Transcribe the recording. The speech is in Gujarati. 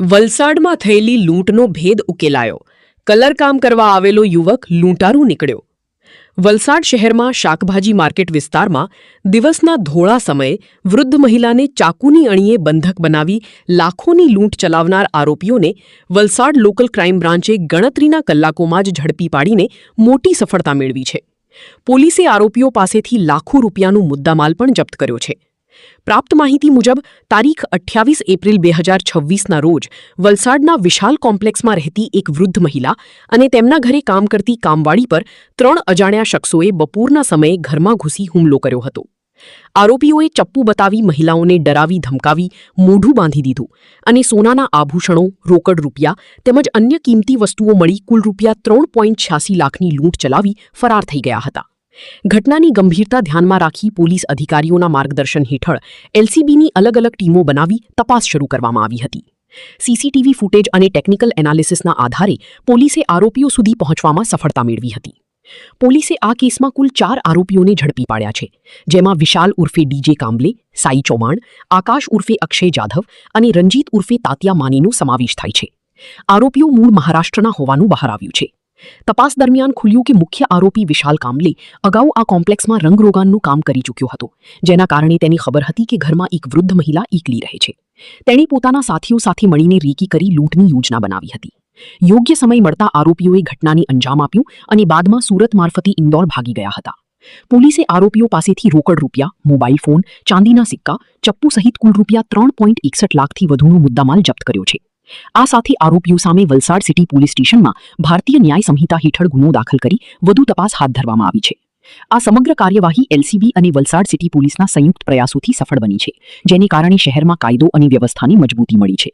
વલસાડમાં થયેલી લૂંટનો ભેદ ઉકેલાયો. કલરકામ કરવા આવેલો યુવક લૂંટારૂ નીકળ્યો. વલસાડ શહેરમાં શાકભાજી માર્કેટ વિસ્તારમાં દિવસના ધોળા સમયે વૃદ્ધ મહિલાને ચાકુની અણીએ બંધક બનાવી લાખોની લૂંટ ચલાવનાર આરોપીઓને વલસાડ લોકલ ક્રાઇમ બ્રાન્ચે ગણતરીના કલાકોમાં જ ઝડપી પાડીને મોટી સફળતા મેળવી છે. પોલીસે આરોપીઓ પાસેથી લાખો રૂપિયાનું મુદ્દામાલ પણ જપ્ત કર્યો છે. પ્રાપ્ત માહિતી મુજબ તારીખ 28 એપ્રિલ 2026ના રોજ વલસાડના વિશાલ કોમ્પ્લેક્સમાં રહેતી એક વૃદ્ધ મહિલા અને તેમના ઘરે કામ કરતી કામવાળી પર 3 અજાણ્યા શખ્સોએ બપોરના સમયે ઘરમાં ઘૂસી હુમલો કર્યો હતો. આરોપીઓએ ચપ્પુ બતાવી મહિલાઓને ડરાવી ધમકાવી મોઢું બાંધી દીધું અને સોનાના આભૂષણો, રોકડ રૂપિયા તેમજ અન્ય કિંમતી વસ્તુઓ મળી કુલ રૂપિયા 3.86 લાખની લૂંટ ચલાવી ફરાર થઈ ગયા હતા. ઘટનાની ગંભીરતા ધ્યાનમાં રાખી પોલીસ અધિકારીઓના માર્ગદર્શન હેઠળ એલસીબીની અલગ અલગ ટીમો બનાવી તપાસ શરૂ કરવામાં આવી હતી. સીસીટીવી ફૂટેજ અને ટેકનિકલ એનાલિસિસના આધારે પોલીસે આરોપીઓ સુધી પહોંચવામાં સફળતા મેળવી હતી. પોલીસે આ કેસમાં કુલ 4 આરોપીઓને ઝડપી પાડ્યા છે, જેમાં વિશાલ ઉર્ફે ડીજે કાંબલે, સાઈ ચૌહાણ, આકાશ ઉર્ફે અક્ષય જાધવ અને રંજીત ઉર્ફે તાત્યા માનીનો સમાવેશ થાય છે. આરોપીઓ મૂળ મહારાષ્ટ્રના હોવાનું બહાર આવ્યું છે. તપાસ દરમિયાન ખુલ્યું કે મુખ્ય આરોપી વિશાલ કાંબલે અગાઉ આ કોમ્પ્લેક્સમાં રંગરોગાનનું કામ કરી ચૂક્યો હતો, જેના કારણે તેની ખબર હતી કે ઘરમાં એક વૃદ્ધ મહિલા એકલી રહે છે. તેણે પોતાના સાથીઓ સાથે મળીને રેકી કરી લૂંટની યોજના બનાવી હતી. યોગ્ય સમય મળતા આરોપીઓએ ઘટનાને અંજામ આપ્યું અને બાદમાં સુરત મારફતે ઇન્દોર ભાગી ગયા હતા. પોલીસે આરોપીઓ પાસેથી રોકડ રૂપિયા, મોબાઈલ ફોન, ચાંદીના સિક્કા, ચપ્પુ સહિત કુલ રૂપિયા 3.61 લાખથી વધુનો મુદ્દામાલ જપ્ત કર્યો છે. આ સાથે આરોપીઓ સામે વલસાડ સિટી પોલીસ સ્ટેશનમાં ભારતીય ન્યાય સંહિતા હેઠળ ગુનો દાખલ કરી વધુ તપાસ હાથ ધરવામાં આવી છે. આ સમગ્ર કાર્યવાહી એલસીબી અને વલસાડ સિટી પોલીસના સંયુક્ત પ્રયાસોથી સફળ બની છે, જેને કારણે શહેરમાં કાયદો અને વ્યવસ્થાને મજબૂતી મળી છે.